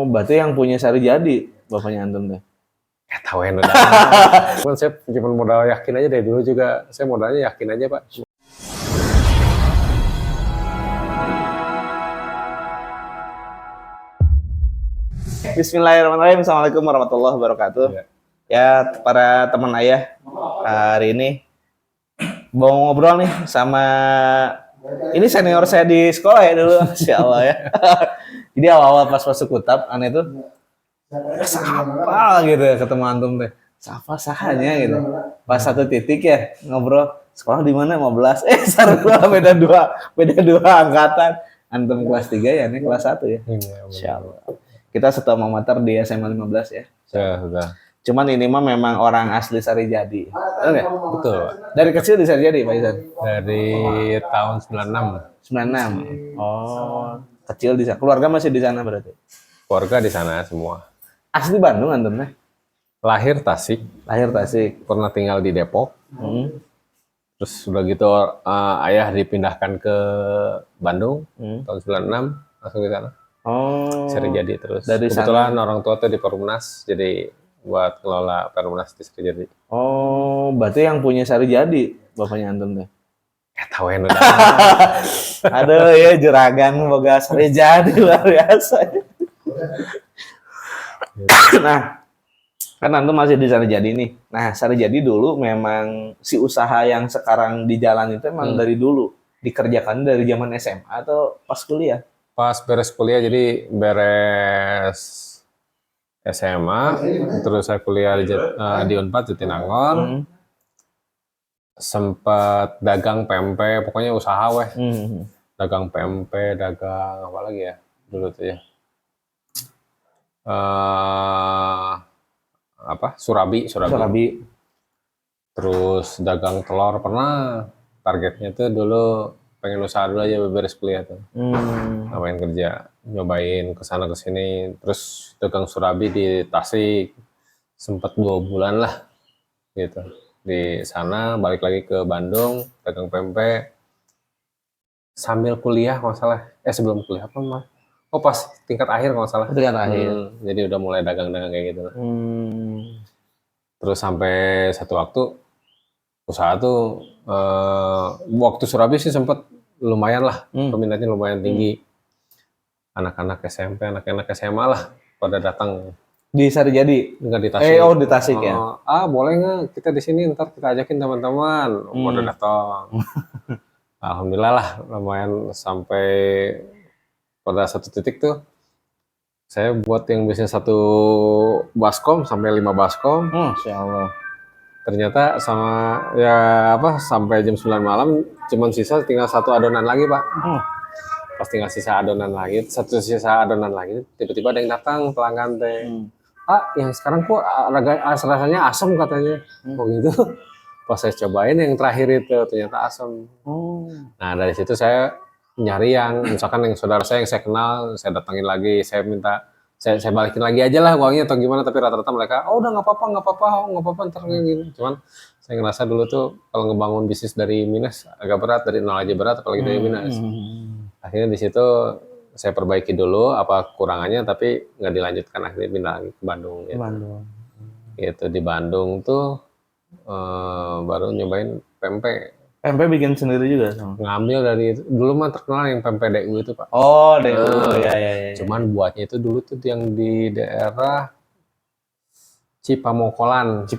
berarti yang punya Sari Jadi bapaknya antum deh. Ya tahu yang udah. Cuman saya cuma modal yakin aja dari dulu juga. Saya modalnya yakin aja Pak. Bismillahirrahmanirrahim. Assalamualaikum warahmatullahi wabarakatuh. Ya, para teman ayah, hari ini mau ngobrol nih sama ini senior saya di sekolah ya dulu, Masya Allah ya. Jadi awal-awal pas masuk kutab, aneh tuh apa gitu ya ketemu antum teh. Apa sahanya gitu. Pas satu titik ya ngobrol, sekolah di mana 15. Sarua beda dua angkatan. Antum kelas 3 ya, ini kelas 1 ya. Insya Allah. Kita setelah memater di SMA 15 ya. Sudah. Cuman ini mah memang orang asli Sari Jadi. Betul nggak? Betul. Dari kecil di Sari Jadi, Pak Isan? Dari tahun 96. 96. Oh, kecil di sana. Keluarga masih di sana berarti? Keluarga di sana semua. Asli Bandung antum nih? Lahir Tasik. Lahir Tasik. Pernah tinggal di Depok. Terus udah gitu ayah dipindahkan ke Bandung tahun 96 langsung di sana. Oh. Sari Jadi terus. Dari Kebetulan sana. orang tua tuh di Perumnas, jadi buat ngelola Perumnas di Sari Jadi. Oh, berarti yang punya Sari Jadi bapaknya antum deh. Ya tahu yang udah. Aduh ya juragan boga Sari Jadi luar biasa. Nah, kan antum masih di Sari Jadi nih. Nah, Sari Jadi dulu memang si usaha yang sekarang di jalan itu emang dari dulu dikerjakan dari zaman SMA atau pas kuliah? Pas beres kuliah, jadi beres SMA, terus saya kuliah di Unpad Jatinangor, sempat dagang pempek, pokoknya usaha weh, dagang pempek, dagang apa lagi ya dulu tuh ya, Surabi, terus dagang telur pernah, targetnya tuh dulu pengen usaha dulu aja beres kuliah tuh. Ngapain kerja, nyobain kesana kesini, terus dagang Surabi di Tasik, sempat 2 bulan lah gitu. Di sana balik lagi ke Bandung, dagang pempek, sambil kuliah nggak salah. Sebelum kuliah apa mah? Oh pas tingkat akhir nggak salah. Tingkat akhir. Jadi udah mulai dagang-dagang kayak gitu. Terus sampai satu waktu usaha tuh waktu Surabi sih sempat lumayan lah, peminatnya lumayan tinggi. Anak-anak SMP, anak-anak SMA lah pada datang. Di Sari Jadi? Enggak di Tasik. Di Tasik ya? Boleh nggak kita di sini, ntar kita ajakin teman-teman. Pada datang. Alhamdulillah lah, lumayan sampai pada satu titik tuh. Saya buat yang biasanya 1 baskom sampai 5 baskom. Masya Allah. Ternyata sampai jam 9 malam cuman tinggal 1 adonan lagi Pak. Pas tinggal sisa adonan lagi, tiba-tiba ada yang datang pelanggan teh. Yang sekarang kok rasanya asam katanya. Oh gitu. Pas saya cobain yang terakhir itu ternyata asam. Nah dari situ saya nyari yang misalkan yang saudara saya yang saya kenal, saya datangin lagi, saya minta saya balikin lagi aja lah uangnya atau gimana, tapi rata-rata mereka udah nggak apa-apa ntar gini. Cuman saya ngerasa dulu tuh kalau ngebangun bisnis dari minus agak berat, dari nol aja berat apalagi dari minus. Akhirnya di situ saya perbaiki dulu apa kurangannya, tapi nggak dilanjutkan, akhirnya pindah lagi ke Bandung. Gitu. Gitu di Bandung tuh baru nyobain pempek. Pempek bikin sendiri juga sama? Ngambil dari dulu mah terkenal yang pempek DU itu Pak. Oh DU, ya. Cuman buatnya itu dulu tuh yang di daerah Cipamokolan.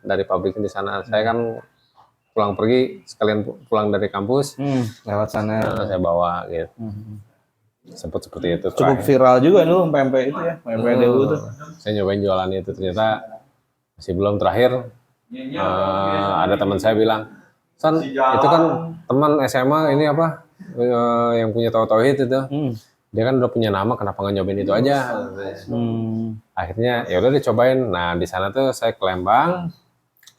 Dari pabriknya di sana. Saya kan pulang pergi sekalian pulang dari kampus, lewat sana. Saya bawa gitu. Sempat seperti itu. Cukup viral juga dulu pempek itu ya, pempek DU tuh. Saya nyobain jualan itu, ternyata masih belum terakhir. Ada teman saya bilang, San, itu kan teman SMA ini apa yang punya tauhid itu, dia kan udah punya nama, kenapa nggak nyobain itu aja? Akhirnya ya udah dicobain. Nah di sana tuh saya ke Lembang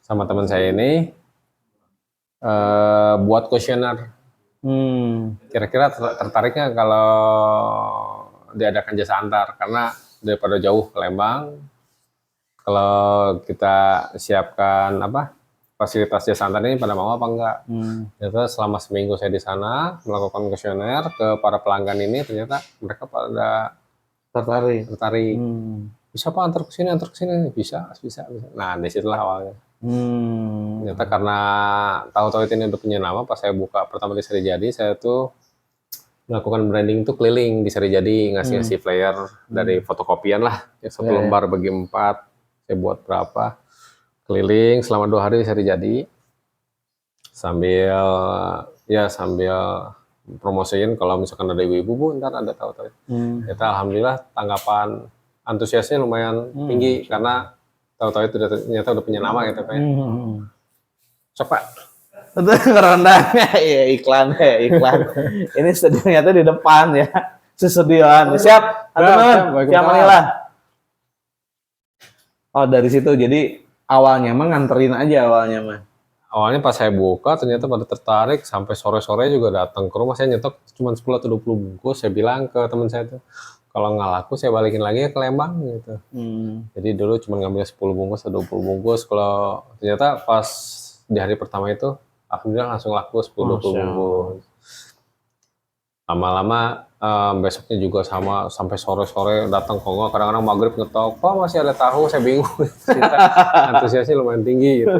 sama teman saya ini buat kuesioner. Kira-kira tertariknya kalau diadakan jasa antar, karena daripada jauh ke Lembang. Kalau kita siapkan fasilitas jasa antar ini pada mau apa enggak? Ternyata selama seminggu saya di sana melakukan kuesioner ke para pelanggan ini, ternyata mereka pada Tertarik. tertarik. Hmm. Bisa Pak antar ke sini, bisa. Nah, di situlah awalnya. Ternyata karena tahu-tahu ini udah punya nama, pas saya buka pertama di Seri Jadi, saya tuh melakukan branding tuh keliling di Seri Jadi, ngasih flyer dari fotokopian lah, yang satu lembar bagi 4, saya buat berapa, keliling selama 2 hari di Seri Jadi, sambil promosiin kalau misalkan ada ibu-ibu, Bu, ntar ada tahu-tahu. Ternyata alhamdulillah tanggapan antusiasnya lumayan tinggi karena tahu-tahu itu ternyata udah punya nama gitu Pak. Sok Pak. Betul, rendangnya ya iklan. Ini studionya tuh di depan ya. Sestudioan. Siap, teman-teman. Siap Manila. Oh, dari situ jadi awalnya mah nganterin aja awalnya mah. Awalnya pas saya buka ternyata pada tertarik, sampai sore-sore juga datang ke rumah. Saya nyetok cuma 10 atau 20 bungkus, saya bilang ke teman saya tuh, kalau nggak laku saya balikin lagi ke Lembang gitu. Jadi dulu cuma ngambil 10 bungkus atau 20 bungkus, kalau ternyata pas di hari pertama itu alhamdulillah langsung laku 10-20 bungkus. Lama-lama besoknya juga sama, sampai sore-sore datang, kok nggak kadang-kadang maghrib ngetok, Pak masih ada tahu, saya bingung. Antusiasnya lumayan tinggi gitu.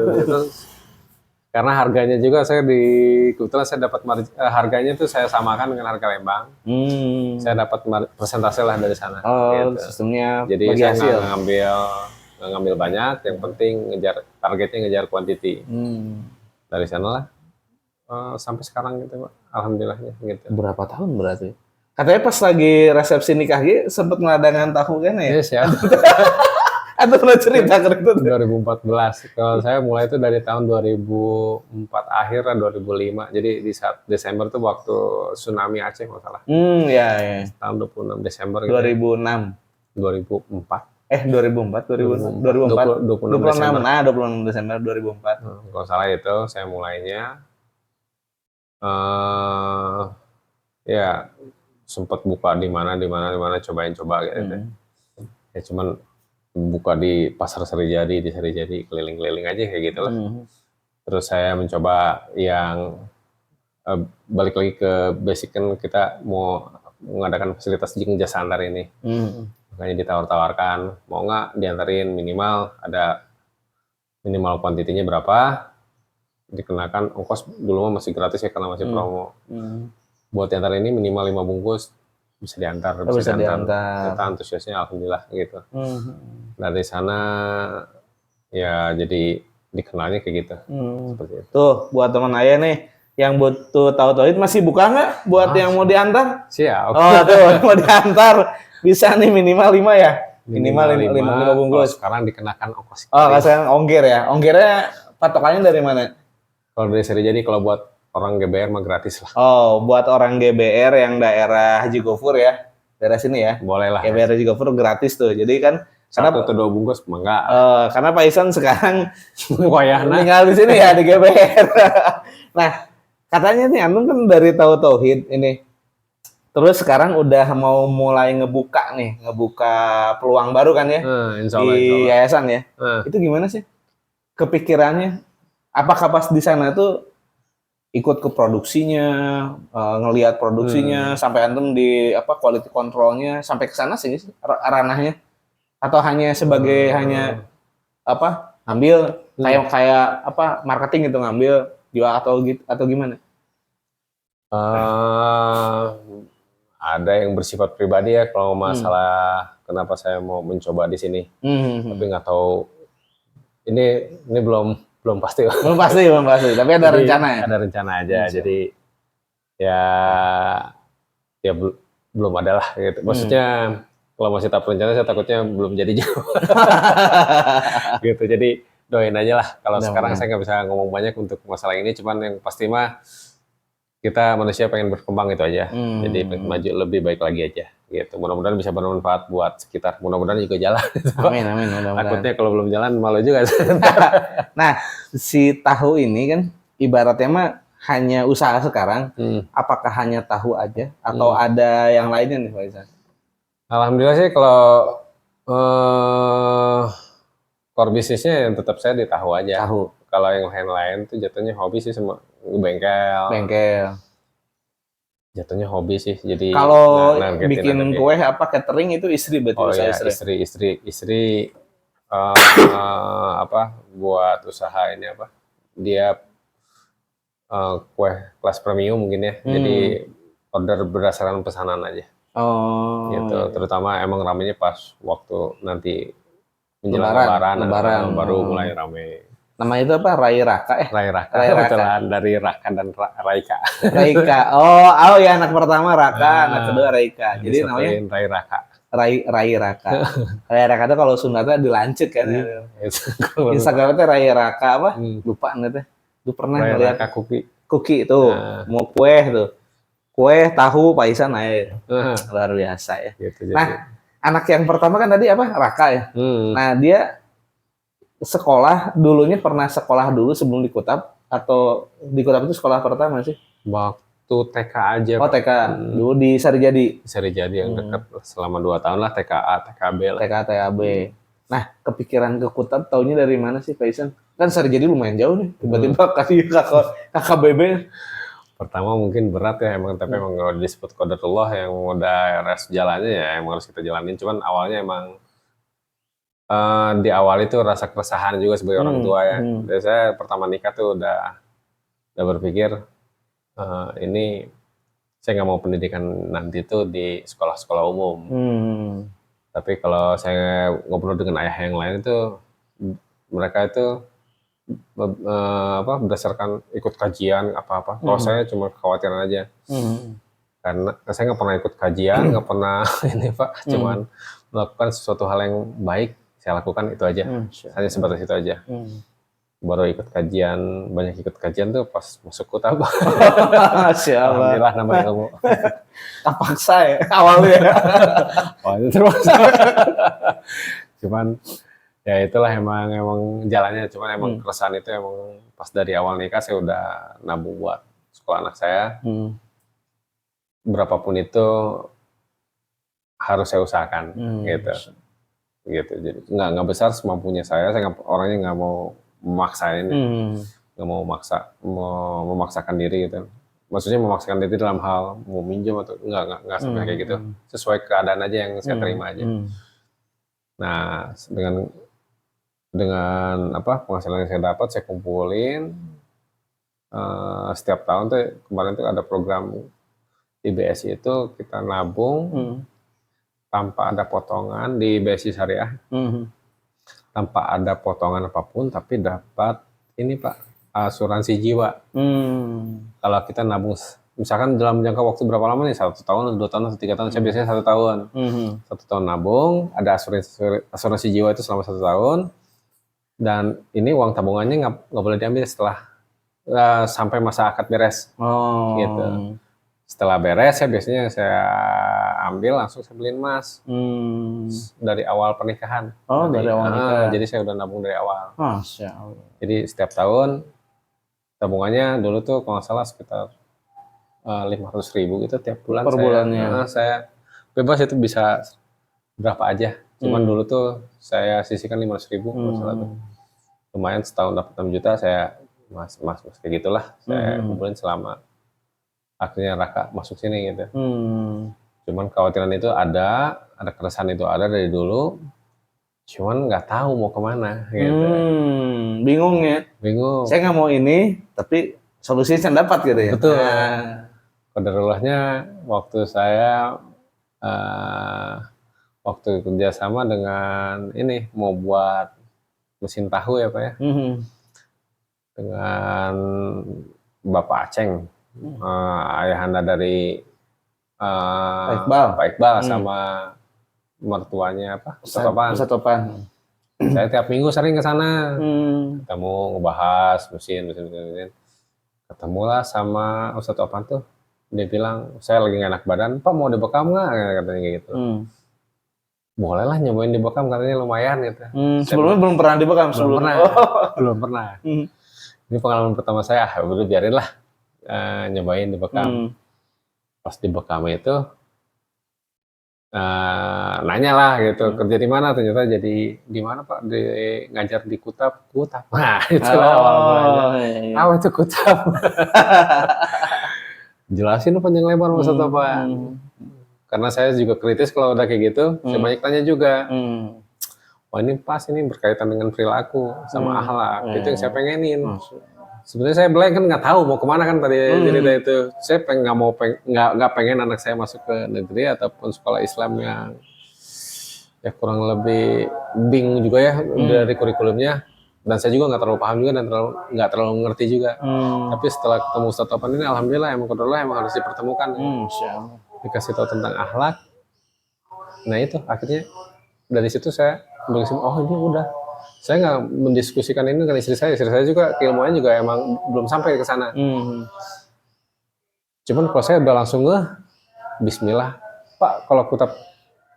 Karena harganya juga kebetulan saya dapat harganya tuh saya samakan dengan harga Lembang. Saya dapat persentase lah dari sana. Oh, gitu. sistemnya jadi bagi saya hasil. nggak ngambil banyak, yang penting targetnya ngejar quantity. Dari sanalah sampai sekarang gitu Pak. Alhamdulillahnya gitu. Berapa tahun berarti? Katanya pas lagi resepsi nikah gitu sempet ngeladangan tahu kan ya? Yes ya. Atau pernah cerita ke itu? 2014. Kalau saya mulai itu dari tahun 2004 akhir lah 2005. Jadi di saat Desember tuh waktu tsunami Aceh nggak salah. Ya. Tahun 26 Desember gitu. 2006. 2004. 2004. 26 Desember. 26 Desember 2004. Kalau salah itu saya mulainya ya sempat buka di mana coba gitu. Ya cuman buka di pasar Seri Jadi, di Seri Jadi keliling-keliling aja kayak gitu lah. Terus saya mencoba yang balik lagi ke basic, kan kita mau mengadakan fasilitas jing jasa antar ini. Makanya ditawar-tawarkan, mau nggak diantarin minimal kuantitinya berapa, dikenakan ongkos, dulu mah masih gratis ya karena masih promo. Buat diantar ini minimal 5 bungkus bisa diantar. Ternyata antusiasnya alhamdulillah gitu. Dari sana ya jadi dikenalnya kayak gitu. Seperti itu. Tuh buat teman ayah nih yang butuh tahu tauhid masih buka nggak buat yang mau diantar? Siap. Oh tuh mau diantar bisa nih minimal 5 ya. Minimal 5 bungkus. Sekarang dikenakan ongkos. Oh sekarang ongkir ya. Ongkirnya patokannya dari mana? Kalau dari Seri Jadi kalau buat orang GBR mah gratis lah. Oh, buat orang GBR yang daerah Haji Gofur ya, daerah sini ya. Boleh lah. GBR Haji Gofur gratis tuh. Jadi kan satu atau 2 bungkus enggak. Karena Pak Isan sekarang wayahna tinggal di sini ya di GBR. Nah, katanya nih antum kan dari tahu tauhid ini. Terus sekarang udah mau mulai ngebuka peluang baru kan ya insya Allah. yayasan ya. Itu gimana sih kepikirannya? Apakah pas di sana tuh ikut ke produksinya, ngelihat produksinya, sampai antum di quality controlnya, sampai ke sana sih ranahnya, atau hanya sebagai ngambil kayak marketing gitu, ngambil jual atau gimana? Ada yang bersifat pribadi ya kalau masalah kenapa saya mau mencoba di sini, tapi nggak tahu ini belum pasti. Belum pasti, tapi ada rencana ya? Ada rencana aja, jadi ya belum ada lah gitu. Maksudnya kalau masih tahap rencana saya takutnya belum jadi jauh. Gitu, jadi doain aja lah. Kalau sekarang saya nggak bisa ngomong banyak untuk masalah ini, cuman yang pasti mah kita manusia pengen berkembang itu aja. Jadi maju lebih baik lagi aja. Gitu. Mudah-mudahan bisa bermanfaat buat sekitar. Mudah-mudahan juga jalan. Amin. Takutnya kalau belum jalan malu juga. Nah, si tahu ini kan ibaratnya mah hanya usaha sekarang. Apakah hanya tahu aja atau ada yang lainnya nih Pak Isan? Alhamdulillah sih kalau core bisnisnya yang tetap saya di tahu aja. Kalau yang lain-lain tuh jatuhnya hobi sih, semua bengkel. Jatuhnya hobi sih, jadi Kalau nargetin bikin aja. kue apa catering itu istri berarti Oh usaha ya, istri. istri apa buat usaha ini apa? Dia kue kelas premium mungkin ya. Jadi Hmm. order berdasarkan pesanan aja Oh, gitu. iya, iya. Terutama emang ramenya pas waktu nanti menjelang Lebaran, Lebaran. baru Oh. mulai rame. Namanya itu apa? Rai Raka Rai Raka, Rai Raka. kebetulan dari Raka dan Raika. Raika. Oh ya anak pertama Raka, anak kedua Raika. Jadi namanya Disatuin Rai Raka. Rai Raka. Rai Raka itu kalau Sunda dilancet kan. Instagramnya Rai Raka apa? Lupa nanti. Lu pernah Rai ngeliat Raka Kuki. cookie itu, mau kue tuh. Kue, tahu, paisan air. Luar biasa ya. Gitu, nah, anak yang pertama kan tadi apa? Raka ya. Nah, dia sekolah dulunya pernah sekolah dulu sebelum di Kutap atau di Kutap itu sekolah pertama sih? Waktu TK aja. Oh, TK. Dulu di Sarijadi. Sarijadi yang dekat selama 2 tahun lah, TKA, TKB lah. TK, TAB. Nah, kepikiran ke Kutap taunya dari mana sih, Pak Isan? Kan Sarijadi lumayan jauh nih. Tiba-tiba kasih KKBB. Pertama mungkin berat ya emang, tapi emang kalau disebut qadarullah yang udah res jalannya ya emang harus kita jalanin. Cuman awalnya emang di awal itu rasa keresahan juga sebagai orang tua ya. Jadi saya pertama nikah tuh udah berpikir ini saya nggak mau pendidikan nanti tuh di sekolah-sekolah umum. Tapi kalau saya ngobrol dengan ayah yang lain itu mereka itu berdasarkan ikut kajian apa-apa. Kalau saya cuma kekhawatiran aja. Karena saya nggak pernah ikut kajian, nggak pernah ini Pak, cuman melakukan sesuatu hal yang baik saya lakukan itu aja. Hanya sebatas itu aja. Baru ikut kajian, banyak ikut kajian tuh pas masuk Kutap. Alhamdulillah nambah ilmu. Terpaksa ya awalnya. Awalnya terpaksa. Cuman ya itulah emang jalannya. Cuman emang keresahan itu emang pas dari awal nikah saya udah nabung buat sekolah anak saya. Berapapun itu harus saya usahakan gitu. Jadi nggak besar semampunya saya orangnya nggak mau memaksain, nggak mau memaksakan diri gitu. Maksudnya memaksakan diri dalam hal mau minjem atau nggak sampai kayak gitu. Sesuai keadaan aja yang saya terima aja. Nah dengan apa penghasilan yang saya dapat saya kumpulin setiap tahun tuh kemarin tuh ada program di BSI itu kita nabung tanpa ada potongan di BSI Syariah. Tanpa ada potongan apapun, tapi dapat ini Pak, asuransi jiwa. Kalau kita nabung, misalkan dalam jangka waktu berapa lama nih, 1 tahun, 2 tahun, atau 3 tahun, saya biasanya 1 tahun. 1 tahun nabung, ada asuransi jiwa itu selama 1 tahun, dan ini uang tabungannya nggak boleh diambil setelah sampai masa akad beres. Gitu. Setelah beres, biasanya saya ambil langsung saya beliin emas dari awal pernikahan. Dari awal nikah. Jadi saya udah nabung dari awal. Masya Allah. Jadi setiap tahun tabungannya dulu tuh kalau nggak salah sekitar 500.000 gitu tiap bulan. Per bulannya. Saya bebas itu bisa berapa aja. Cuman dulu tuh saya sisihkan 500.000 masalah tuh. Lumayan setahun dapat 6 juta saya mas kayak gitulah. Saya kumpulin selama akhirnya Raka masuk sini gitu. Cuman kekhawatiran itu ada keresahan itu ada dari dulu. Cuman nggak tahu mau kemana gitu. Bingung ya? Bingung. Saya nggak mau ini, tapi solusinya saya dapat gitu ya? Betul. Qadarullahnya waktu saya waktu kerjasama dengan ini mau buat mesin tahu ya Pak ya. Dengan Bapak Aceng. Ayahanda dari Pak Iqbal sama mertuanya apa? Ustadz Topan. Saya tiap minggu sering ke sana. Ketemu ngebahas mesin. Ketemulah sama Ustadz Topan tuh. Dia bilang, saya lagi gak enak badan, Pak mau dibekam nggak? Katanya gitu. Boleh lah nyobain dibekam, katanya lumayan gitu. Sebelumnya belum pernah dibekam? Belum pernah. Ini pengalaman pertama saya, udah biarin lah. Nyobain dibekam. Pas dibekam itu nanya lah gitu kerja di mana, ternyata jadi di mana Pak, ngajar di Kutap. Nah itulah awal mulanya. Itu Kutap. Jelasin panjang lebar maksud apa. Hmm. Karena saya juga kritis kalau udah kayak gitu, saya banyak tanya juga. Hmm. Wah ini pas ini berkaitan dengan perilaku sama akhlak, itu yang saya pengenin. Masuk. Sebenarnya saya blank kan nggak tahu mau kemana kan tadi cerita itu. Saya nggak pengen anak saya masuk ke negeri ataupun sekolah Islam yang ya kurang lebih bingung juga ya dari kurikulumnya. Dan saya juga nggak terlalu paham juga dan nggak terlalu ngerti juga. Tapi setelah ketemu Ustadz Topan ini, alhamdulillah emang harus dipertemukan. Insya Allah. Dikasih tahu tentang akhlak. Nah itu akhirnya dari situ saya berkesimpulan, oh ini udah. Saya nggak mendiskusikan ini dengan istri saya juga keilmuannya juga emang belum sampai ke sana. Cuman kalau saya udah langsung Bismillah, Pak kalau kota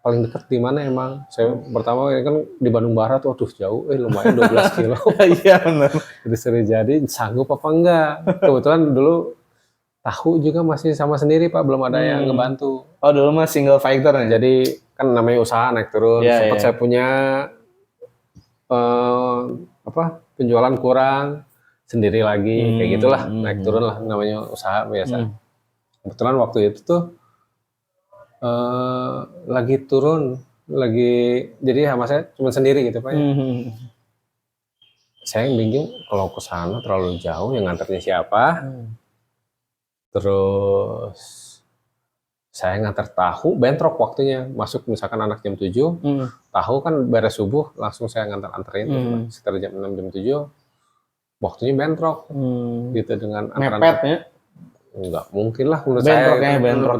paling dekat di mana emang? Saya pertama kan di Bandung Barat, waduh jauh, lumayan 12 kilo. Iya benar. Jadi sanggup apa enggak? Kebetulan dulu tahu juga masih sama sendiri Pak, belum ada yang ngebantu. Oh dulu mah single fighter ya? Jadi kan namanya usaha naik turun. Sempat saya punya penjualan kurang sendiri lagi, kayak gitulah naik turun lah namanya usaha biasa. Kebetulan waktu itu tuh lagi turun, jadi sama saya cuma sendiri gitu Pak. Saya bingung kalau ke sana terlalu jauh, yang nganternya siapa? Terus saya ngantar tahu, bentrok waktunya. Masuk misalkan anak jam 7, tahu kan beres subuh, langsung saya anterin sekitar jam 6, jam 7. Waktunya bentrok. Gitu dengan mepet ya? Enggak mungkin lah menurut bentrok saya. Bentrok.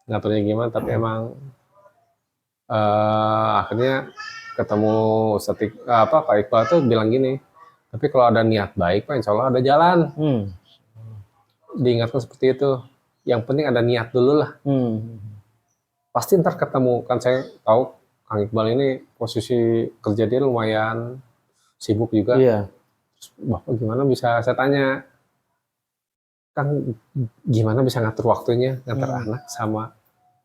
Ngaturnya gimana, tapi emang akhirnya ketemu Pak Iqbal tuh bilang gini, tapi kalau ada niat baik Pak, insya Allah ada jalan. Diingatkan seperti itu. Yang penting ada niat dulu lah. Pasti ntar ketemu. Kan saya tahu Kang Iqbal ini posisi kerja dia lumayan sibuk juga. Iya. Terus, Bapak gimana bisa, saya tanya, Kang gimana bisa ngatur waktunya ngantar anak sama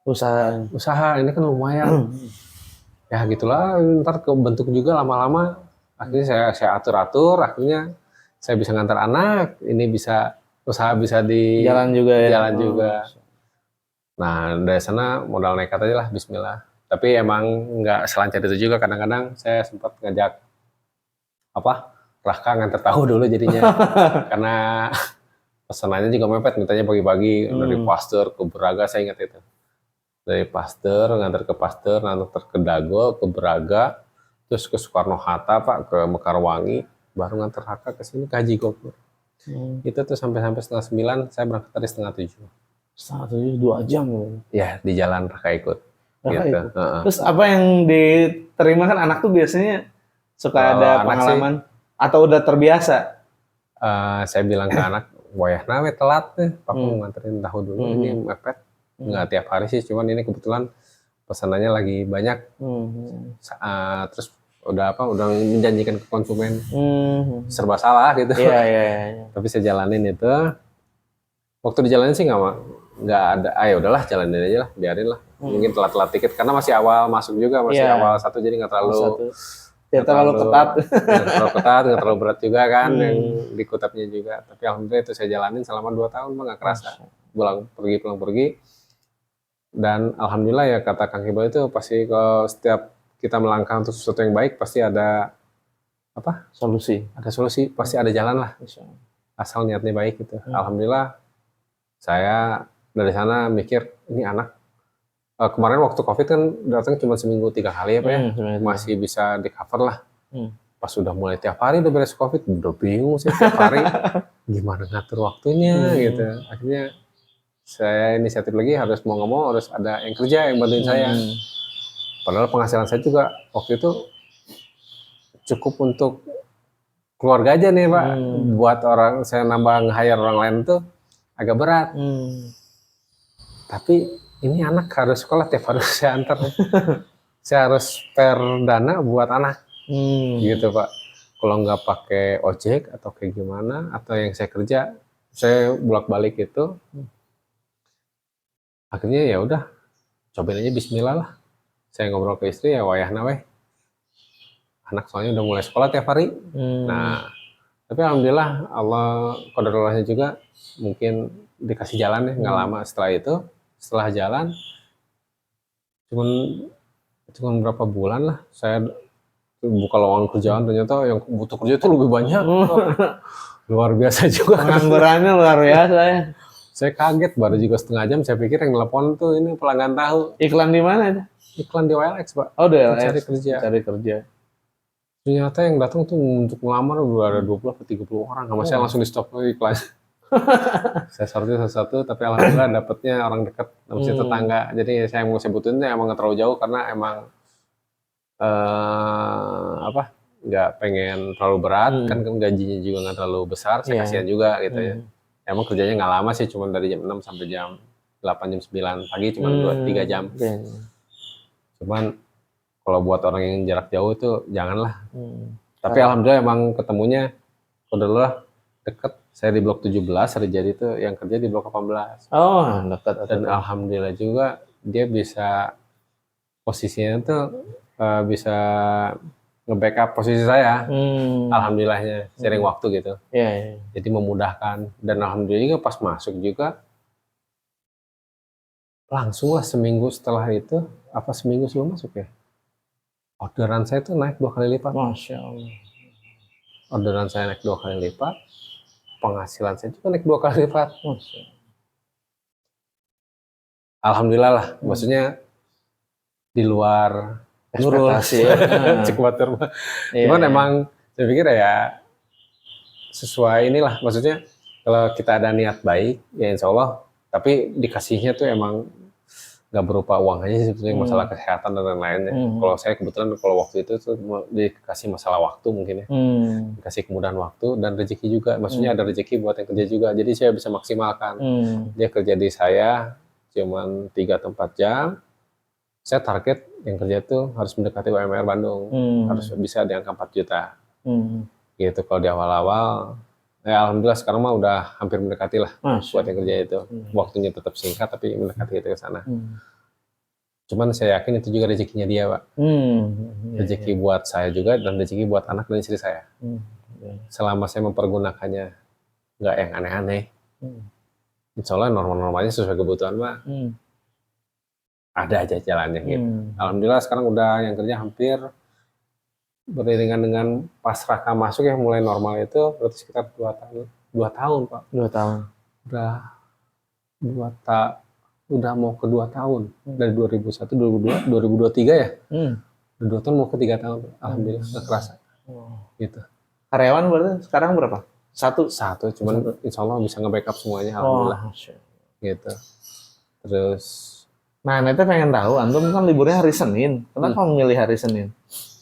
usaha ini kan lumayan. Ya gitulah, ntar kebentuk juga lama-lama. Akhirnya saya atur-atur, akhirnya saya bisa ngantar anak, ini bisa usaha bisa di jalan juga ya. Jalan juga. Nah dari sana modal nekat aja lah, Bismillah. Tapi emang nggak selancar itu juga, kadang-kadang saya sempat ngajak Raka ngantar tahu dulu jadinya. Karena pesanannya juga mepet, mintanya pagi-pagi dari Pasteur ke Braga, saya ingat itu. Dari Pasteur ngantar ke Pasteur, ngantar ke Dago, ke Braga, terus ke Soekarno-Hatta Pak, ke Mekarwangi, baru ngantar Raka ke sini ke Haji Gofur. Itu tuh sampai 9:30 saya berangkat tadi 6:30. 6:30 2 jam ya di jalan Raka ikut. Gitu. Terus apa yang diterima kan anak tuh biasanya suka ada pengalaman atau udah terbiasa? Saya bilang ke anak, wayahna we telat nih, Papa mau nganterin tahu dulu, ini mepet. Nggak tiap hari sih, cuman ini kebetulan pesanannya lagi banyak. Terus udah menjanjikan ke konsumen, serba salah gitu. Iya. Tapi saya jalanin itu. Waktu dijalanin sih nggak ada, ayo udahlah jalanin aja lah, biarin lah. Mungkin telat-telat dikit karena masih awal masuk juga, masih awal satu, jadi nggak terlalu ketat, nggak terlalu berat juga kan yang di kutapnya juga. Tapi alhamdulillah itu saya jalanin selama 2 tahun, nggak kerasa. Pulang pergi. Dan alhamdulillah ya kata Kang Iqbal itu pasti kalau setiap kita melangkah untuk sesuatu yang baik pasti ada solusi, pasti ada jalan lah, asal niatnya baik gitu. Alhamdulillah saya dari sana mikir ini anak kemarin waktu COVID kan datang cuma seminggu 3 kali ya Pak ya, masih bisa di cover lah. Pas sudah mulai tiap hari udah beres COVID, udah bingung sih tiap hari gimana ngatur waktunya gitu. Akhirnya saya inisiatif lagi, harus mau nggak mau harus ada yang kerja yang bantuin saya. Padahal penghasilan saya juga waktu itu cukup untuk keluarga aja nih Pak. Buat orang saya nambah nge-hire orang lain tuh agak berat. Tapi ini anak harus sekolah, tiap hari saya antar. Saya harus spare dana buat anak. Gitu Pak. Kalau nggak pakai ojek atau kayak gimana, atau yang saya kerja, saya bolak-balik itu. Akhirnya ya udah, cobain aja Bismillah lah. Saya ngobrol ke istri, ya wayahna weh. Anak soalnya udah mulai sekolah tiap hari. Nah, Tapi alhamdulillah Allah qadarulahnya juga mungkin dikasih jalan ya, nggak lama setelah itu, setelah jalan cuman cuman berapa bulan lah saya buka lowongan kerjaan, ternyata yang butuh kerja itu lebih banyak. Luar biasa juga. Penganggurannya luar biasa ya. Saya kaget, baru juga setengah jam saya pikir yang telepon tuh ini pelanggan tahu. Iklan di mana itu? Iklan di OLX, Pak. Oh, udah Cari kerja. Cari kerja. Ternyata yang datang tuh untuk ngelamar udah ada 20 atau 30 orang. Sama saya langsung di stop iklan. Saya sortir satu-satu, tapi alhamdulillah dapetnya orang dekat, namanya tetangga. Jadi saya mau sebutinnya emang nggak terlalu jauh karena emang nggak pengen terlalu berat, kan gajinya juga nggak terlalu besar, saya kasihan juga gitu ya. Emang kerjanya nggak lama sih, cuma dari jam 6 sampai jam 8, jam 9 pagi, cuma 2-3 jam. Cuman kalau buat orang yang jarak jauh itu janganlah. Tapi alhamdulillah emang ketemunya udah deket. Saya di blok 17, hari jadi itu yang kerja di blok 18. Oh, dekat. Dan alhamdulillah juga dia bisa posisinya tuh bisa nge-backup posisi saya. Alhamdulillahnya sering waktu gitu. Iya. Jadi memudahkan, dan alhamdulillah juga pas masuk juga langsung lah seminggu setelah itu, apa seminggu sebelum masuk ya, orderan saya tuh naik 2 kali lipat. Masya Allah. Orderan saya naik 2 kali lipat, penghasilan saya juga naik 2 kali lipat. Alhamdulillah lah, maksudnya di luar ekspektasi ya. Cuman emang saya pikir ya sesuai inilah, maksudnya kalau kita ada niat baik ya insya Allah, tapi dikasihnya tuh emang nggak berupa uang aja sebetulnya, masalah kesehatan dan lain-lainnya. Kalau saya kebetulan kalau waktu itu tuh dikasih masalah waktu mungkin ya, dikasih kemudahan waktu dan rezeki juga, maksudnya ada rezeki buat yang kerja juga, jadi saya bisa maksimalkan. Dia kerja di saya cuman 3 atau 4 jam, saya target yang kerja tuh harus mendekati UMR Bandung, harus bisa di angka 4 juta. Gitu kalau di awal-awal. Ya alhamdulillah sekarang mah udah hampir mendekati lah buat yang kerja itu. Waktunya tetap singkat tapi mendekati itu ke sana. Cuman saya yakin itu juga rezekinya dia, Pak. Rezeki buat saya juga dan rezeki buat anak dan istri saya. Selama saya mempergunakannya nggak yang aneh-aneh, insya Allah normal-normalnya sesuai kebutuhan, Pak. Ada aja jalannya gitu. Alhamdulillah sekarang udah yang kerja hampir beriringan dengan pas Raka masuk ya mulai normal itu berarti sekitar 2 tahun Pak. 2 tahun. Udah mau ke 2 tahun. Dari 2001, 2002, 2023 ya. 2 tahun mau ke 3 tahun. Alhamdulillah nggak kerasa. Gitu. Karyawan berarti sekarang berapa? Satu, cuman insya Allah bisa nge-backup semuanya. Alhamdulillah. Gitu. Terus nah, Nete pengen tahu, antum kan liburnya hari Senin. Kenapa memilih hari Senin?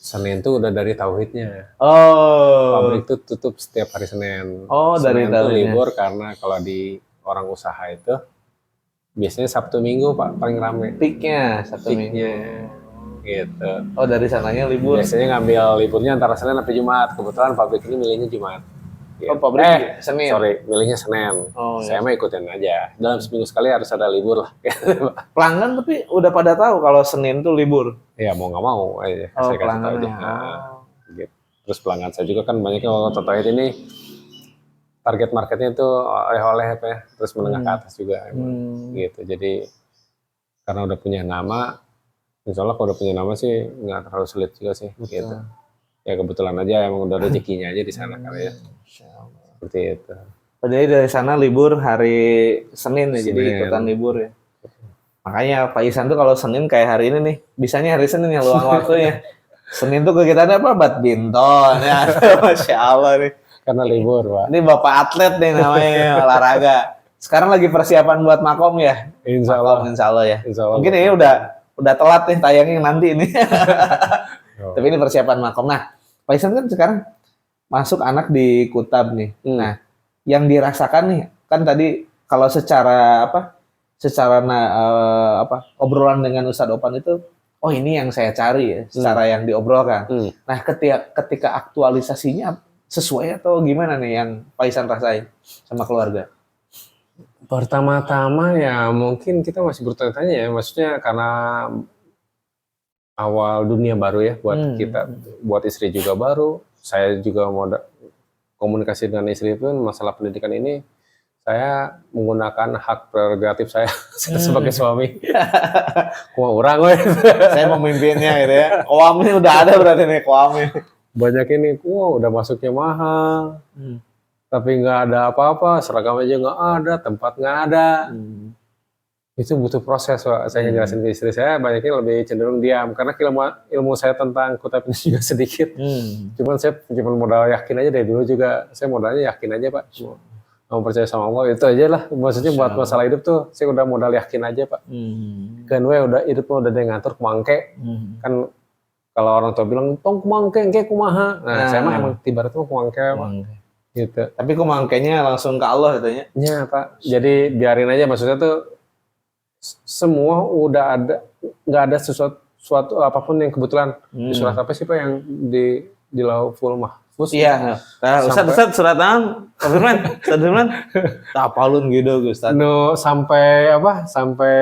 Senin tuh udah dari tauhidnya. Pabrik tuh tutup setiap hari Senin. Dari Senin tuh libur karena kalau di orang usaha itu biasanya Sabtu Minggu Pak paling rame. Peaknya Sabtu Minggu. Gitu. Dari sananya libur. Biasanya ngambil liburnya antara Senin sampai Jumat. Kebetulan pabrik ini milihnya Jumat. Gitu. Pabrik Senin. Milihnya Senin. Saya mah ikutin aja. Dalam seminggu sekali harus ada libur lah. Pelanggan tapi udah pada tahu kalau Senin tuh libur. Ya mau nggak mau aja. Saya kasih tahu aja. Gitu. Terus pelanggan saya juga kan banyak yang terkait ini target marketnya itu oleh-oleh apa ya, terus menengah ke atas juga. Gitu. Jadi karena udah punya nama, insya Allah kalau udah punya nama sih nggak terlalu sulit juga sih. Gitu. Ya kebetulan aja emang udah rezekinya aja di sana kali ya. Seperti itu. Jadi dari sana libur hari Senin ya, jadi ikutan libur ya. Makanya Pak Ihsan tuh kalau Senin kayak hari ini nih, bisanya hari Senin ya luang waktunya. Senin tuh kegiatannya apa? Badminton ya. Masya Allah nih. Karena libur, Pak. Ini Bapak atlet nih namanya, olahraga. Sekarang lagi persiapan buat makom ya? Insya Allah. Insya Allah ya. Insya Allah. Mungkin ini udah telat nih tayangnya nanti ini. Tapi ini persiapan makom. Nah, Pak Ihsan kan sekarang masuk anak di Kutab nih. Nah, yang dirasakan nih kan tadi kalau secara obrolan dengan Ustadz Opan itu, oh ini yang saya cari ya, secara yang diobrolkan. Nah, ketika aktualisasinya sesuai atau gimana nih yang Pak Ihsan rasain sama keluarga? Pertama-tama ya mungkin kita masih bertanya-tanya ya, maksudnya karena awal dunia baru ya buat kita, buat istri juga baru, saya juga mau komunikasi dengan istri itu masalah pendidikan ini saya menggunakan hak prerogatif saya sebagai suami. Kuma orang we. Saya memimpinnya gitu ya. Koamnya udah ada berarti nih koamnya. Banyak ini, wah udah masuknya mahal. Tapi nggak ada apa-apa, seragam aja nggak ada, tempat nggak ada. Itu butuh proses, Pak. Saya ngejelasin ke istri saya, banyaknya lebih cenderung diam. Karena ilmu saya tentang kutub ini juga sedikit. Cuman saya cuma modal yakin aja dari dulu juga. Saya modalnya yakin aja, Pak. Mau percaya sama Allah, itu aja lah. Maksudnya buat masalah hidup tuh, saya udah modal yakin aja, Pak. Kan we udah hidupnya udah ada yang ngatur kumangke. Kan kalau orang tua bilang, tong kumangke, engke kumaha. Nah, saya mah emang ibaratnya kumangke, Pak. Gitu. Tapi kumangkenya langsung ke Allah gitu ya. Iya, Pak. Jadi biarin aja, maksudnya tuh semua udah ada, nggak ada sesuatu apapun yang kebetulan. Di surat apa sih Pak yang di Lauhul Mahfuz? Iya. Nah, Ustaz surat apa? Ustaz Firman. Tak apalun gitu Ustaz. No, sampai apa? Sampai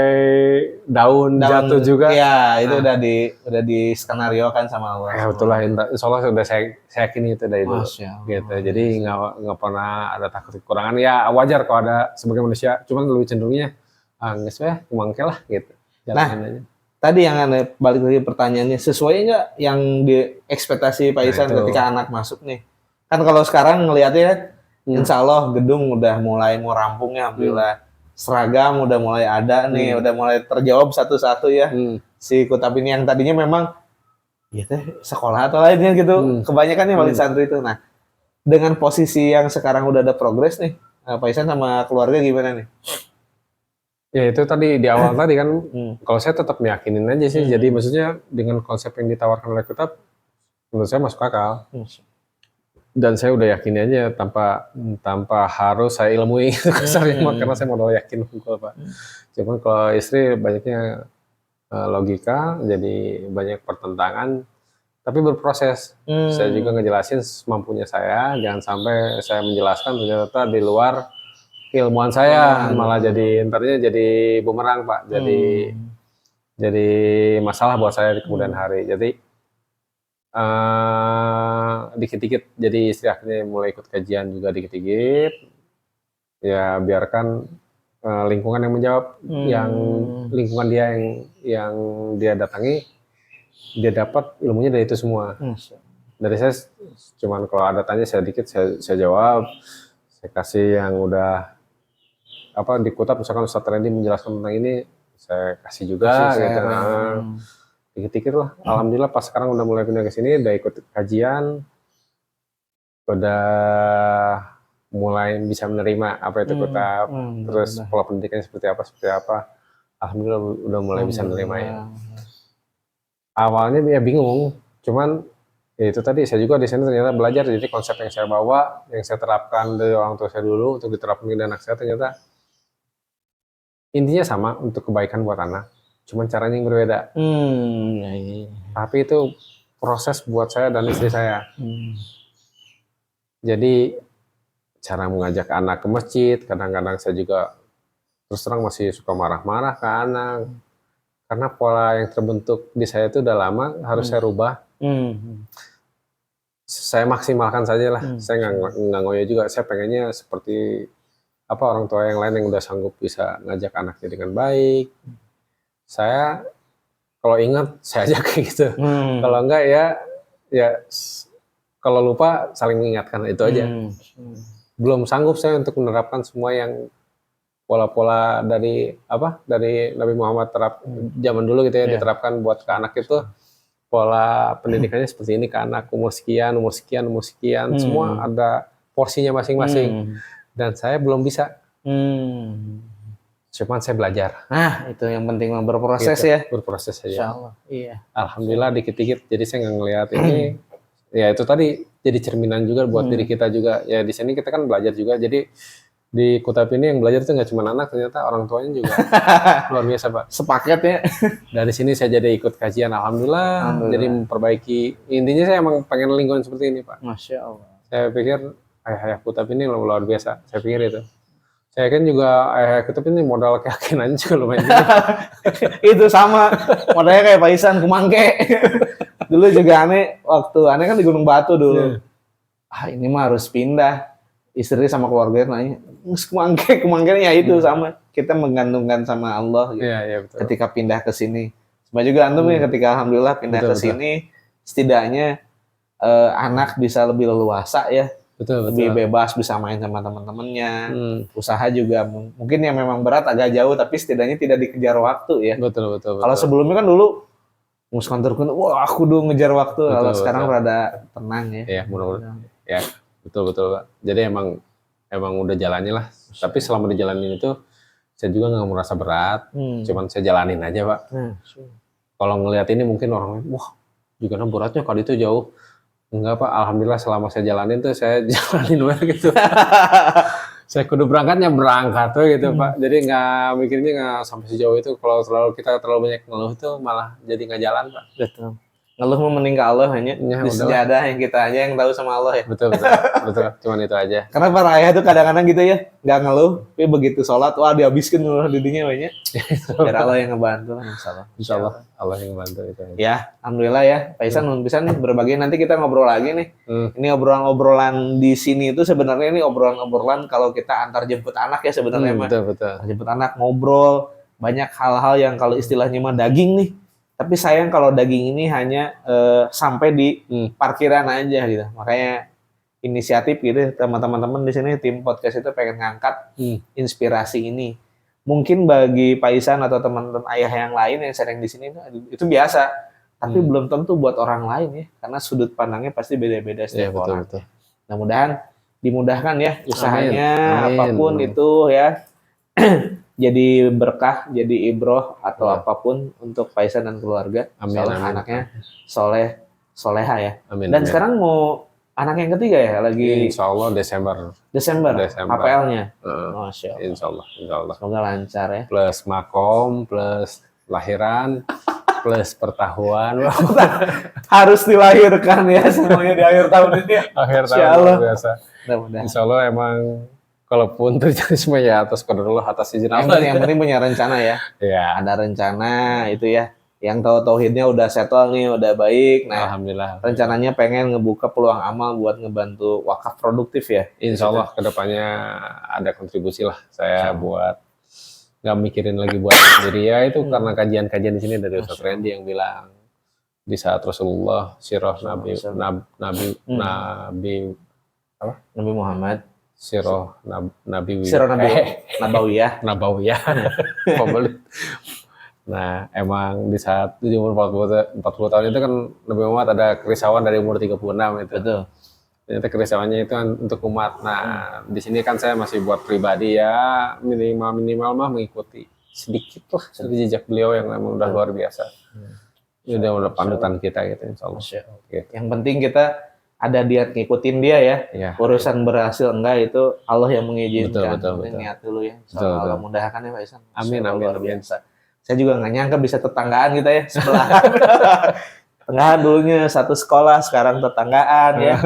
daun jatuh juga. Iya, itu udah di skenario kan sama Allah. Ya betul lah, insya Allah sudah saya yakin itu dari dulu. Gitu. Jadi nggak pernah ada takut kekurangan. Ya wajar kalau ada sebagai manusia. Cuman lebih cenderungnya nggak sih ya, kumangke lah gitu. Jalan aja. Tadi yang aneh, balik lagi pertanyaannya, sesuai nggak yang di ekspektasi Pak Ihsan ketika anak masuk nih? Kan kalau sekarang ngelihatnya, insya Allah gedung udah mulai mau rampung ya, alhamdulillah. Seragam udah mulai ada nih, udah mulai terjawab satu-satu ya. Si Kutap ini yang tadinya memang, ya teh sekolah atau lainnya gitu, kebanyakan nih balik santri itu. Nah, dengan posisi yang sekarang udah ada progres nih, Pak Ihsan sama keluarga gimana nih? Ya itu tadi di awal tadi kan, kalau saya tetap meyakinin aja sih. Jadi maksudnya dengan konsep yang ditawarkan oleh Kutap, menurut saya masuk akal. Dan saya udah yakin aja tanpa harus saya ilmui kasarnya, karena saya modal yakin hukum Pak. Cuman kalau istri banyaknya logika, jadi banyak pertentangan, tapi berproses. Saya juga ngejelasin semampunya saya, jangan sampai saya menjelaskan ternyata di luar keilmuan saya, malah jadi entarnya jadi bumerang Pak, jadi masalah buat saya di kemudian hari. Jadi dikit-dikit, jadi istri akhirnya mulai ikut kajian juga dikit-dikit. Ya biarkan lingkungan yang menjawab, yang lingkungan dia yang dia datangi, dia dapat ilmunya dari itu semua. Dari saya cuman kalau ada tanya saya dikit saya jawab, saya kasih yang udah apa di Kutap, misalkan Ustadz Randy menjelaskan tentang ini, saya kasih juga gitu. Dikit-dikit lah. Alhamdulillah pas sekarang udah mulai pindah ke sini, udah ikut kajian, udah mulai bisa menerima apa itu Kutap, terus pola pendidikannya seperti apa. Alhamdulillah udah mulai bisa menerima ya. Awalnya ya bingung, cuman ya itu tadi saya juga di sini ternyata belajar, jadi konsep yang saya bawa, yang saya terapkan dari orang tua saya dulu untuk diterapkan ke anak saya, ternyata intinya sama untuk kebaikan buat anak, cuman caranya yang berbeda. Tapi itu proses buat saya dan istri saya. Jadi cara mengajak anak ke masjid, kadang-kadang saya juga terus terang masih suka marah-marah ke anak, karena pola yang terbentuk di saya itu udah lama, harus saya rubah. Saya maksimalkan saja lah, saya nggak ngoyo juga, saya pengennya seperti apa orang tua yang lain yang udah sanggup bisa ngajak anaknya dengan baik. Saya kalau ingat saya ajak kayak gitu, kalau enggak ya kalau lupa saling mengingatkan, itu aja. Belum sanggup saya untuk menerapkan semua yang pola-pola dari Nabi Muhammad zaman dulu gitu ya, diterapkan buat ke anak itu. Pola pendidikannya seperti ini ke anak, umur sekian, semua ada porsinya masing-masing. Dan saya belum bisa. Cuman saya belajar. Nah, itu yang penting berproses gitu, ya. Berproses saja. Insyaallah. Iya. Alhamdulillah dikit-dikit. Jadi saya nggak ngelihat ini. Ya itu tadi jadi cerminan juga buat diri kita juga. Ya di sini kita kan belajar juga. Jadi di Kutap ini yang belajar itu nggak cuma anak, ternyata orang tuanya juga luar biasa Pak. Sepaket ya. Dari sini saya jadi ikut kajian, alhamdulillah. Jadi memperbaiki. Intinya saya emang pengen lingkungan seperti ini Pak. Masya Allah. Saya pikir ayah Kutap ini luar biasa. Saya pikir itu. Saya kan juga ayah Kutap ini modal keyakinan juga lumayan. Itu sama. Modalnya kayak Pak Ihsan kumangke. Dulu juga aneh kan di Gunung Batu dulu. ini mah harus pindah. Istri sama keluarga nanya, kemangke ya itu sama. Kita menggantungkan sama Allah gitu. Iya, betul. Ketika pindah ke sini. Sama juga antum ya ketika alhamdulillah pindah ke sini, setidaknya anak bisa lebih leluasa ya. Betul. Lebih bebas, bisa main sama teman-temannya. Usaha juga mungkin yang memang berat agak jauh, tapi setidaknya tidak dikejar waktu ya. Betul. Kalau sebelumnya kan dulu mus kantor wah aku dulu ngejar waktu. Kalau sekarang rada tenang ya. Iya, mudah-mudahan. Ya, betul Pak. Jadi emang udah jalannya lah. Tapi selama dijalanin itu saya juga nggak merasa berat. Cuman saya jalanin aja Pak. Kalau ngelihat ini mungkin orang wah juga beratnya kali itu jauh. Enggak Pak, alhamdulillah selama saya jalanin tuh saya jalanin gitu. Saya kudu berangkat tuh gitu Pak. Jadi nggak mikirnya nggak sampai sejauh itu. Kalau kita terlalu banyak ngeluh tuh malah jadi nggak jalan Pak. Betul. Ngeluh mending ke Allah hanya di sejadah yang kita aja yang tahu sama Allah ya. Betul. Cuman itu aja. Karena para ayah tuh kadang-kadang gitu ya, nggak ngeluh, tapi begitu sholat, wah dihabiskan ngeluh didinya banyak. Biar Allah yang ngebantu lah, Insya Allah Allah yang ngebantu itu. Ya, alhamdulillah ya, Pak Ihsan bisa nih berbagi. Nanti kita ngobrol lagi nih. Ini obrolan-obrolan di sini itu sebenarnya ini obrolan-obrolan kalau kita antar jemput anak ya sebenarnya mah. Betul. Jemput anak ngobrol, banyak hal-hal yang kalau istilahnya mah daging nih. Tapi sayang kalau daging ini hanya sampai di parkiran aja gitu. Makanya inisiatif gitu teman-teman di sini tim podcast itu pengen ngangkat inspirasi ini. Mungkin bagi Pak Ihsan atau teman-teman ayah yang lain yang sering di sini itu biasa, tapi belum tentu buat orang lain ya, karena sudut pandangnya pasti beda-beda setiap orang. Betul. Mudah-mudahan dimudahkan ya usahanya. Amin. Apapun itu ya. Jadi berkah, jadi ibroh atau apapun untuk Pak Ihsan dan keluarga. Amin. Anaknya soleha ya. Amin. Dan sekarang mau anak yang ketiga ya lagi. Insya Allah Desember. HPL-nya. Masya Allah. Insya Allah. Semoga lancar ya. Plus makom, plus lahiran, plus pertahuan. Harus dilahirkan ya semuanya di akhir tahun ini. Akhir tahun biasa. Mudah-mudahan. Insya Allah emang. Kalaupun terjadi semua ya atas qadar atas izin Allah. Yang penting punya rencana ya. Iya. Ada rencana itu ya. Yang tahu tauhidnya udah settle nih, udah baik. Nah, alhamdulillah. Rencananya pengen ngebuka peluang amal buat ngebantu wakaf produktif ya. Insya Allah kedepannya ada kontribusi lah saya buat nggak mikirin lagi buat sendiri ya itu karena kajian-kajian di sini dari Ustaz Randy yang bilang di saat Rasulullah sirah Nabi Muhammad. Sirah Nabawiyah. Nah, emang di saat di umur 40 tahun itu kan Nabi Muhammad ada kerisauan dari umur 36 itu. Betul. Ternyata kerisauannya itu kan untuk umat. Nah, di sini kan saya masih buat pribadi ya, minimal mah mengikuti sedikit lah dari jejak beliau yang memang udah luar biasa. Ini udah panutan kita gitu insyaallah. Gitu. Yang penting kita ada niat ngikutin dia ya. Urusan berhasil enggak itu Allah yang mengizinkan. Betul. Niat dulu ya. Allah mudahkan ya Pak Ihsan. Amin. Luar biasa. Saya juga nggak nyangka bisa tetanggaan kita ya sebelahan. Tetanggaan dulunya satu sekolah, sekarang tetanggaan ya.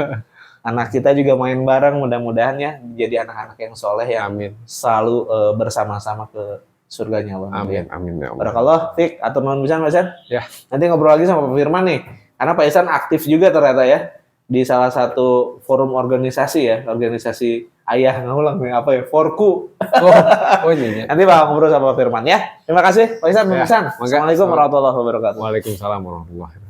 Anak kita juga main bareng, mudah-mudahan ya jadi anak-anak yang soleh yang selalu bersama-sama ke surganya Allah. Amin. Barakallah, Fik, atur nuhun pisan Pak Ihsan. Ya. Nanti ngobrol lagi sama Pak Firman nih. Karena Pak Ihsan aktif juga ternyata ya di salah satu forum organisasi ayah ngulang nih apa ya, Forku. Iya. Nanti bakal ngobrol sama Pak Firman ya. Terima kasih Pak Ihsan. Assalamualaikum warahmatullahi wabarakatuh. Waalaikumsalam warahmatullahi wabarakatuh.